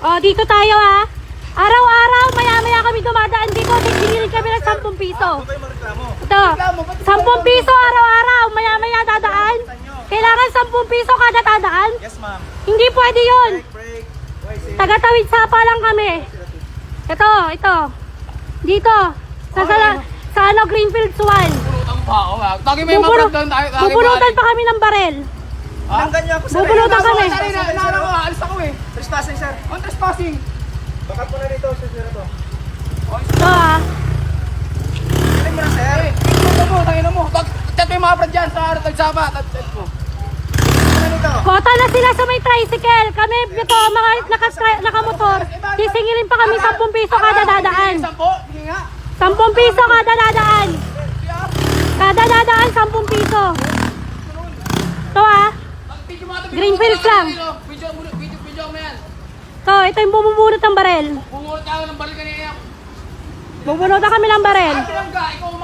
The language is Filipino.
Oh, dito tayo ha. Araw-araw, maya-maya kami dumadaan dito. Nagbibili kami ng 10 piso. Ito, 10 piso araw-araw, maya-maya dadaan. Kailangan 10 piso kada dadaan? Yes, ma'am. Hindi pwede yun. Break. Tagatawid sapa lang kami. Ito. Dito. Sa ano, Greenfields 1. Pulutan pa ako ha. Tagi may mabrag doon tayo. Bubunutan pa kami ng barel. Nanggan niyo ako, sir. Bubunutan kami. Nara ko, alis ako eh. Trespassing, sir. On trespassing. Bakat mo na dito, sir. Ito. Ito ha. Piling mo na, sir. Ito mo, tangina mo. Chat mo yung mga brad dyan sa nagsama. Chat mo. Ano nito? Kota na sila sa may tricycle. Kami ito, mga nakamotor. Sisingilin pa kami 10 piso kada dadaan. 10? Sige nga. 10 piso kada dadaan. Kada dadaan 10 piso. Ito ha. Greenfields lang. Video mo yan. Ito yung bumubunot ng barel. Bumulot ako ng baril kanina. Bubunutan kami ng barel. Ikaw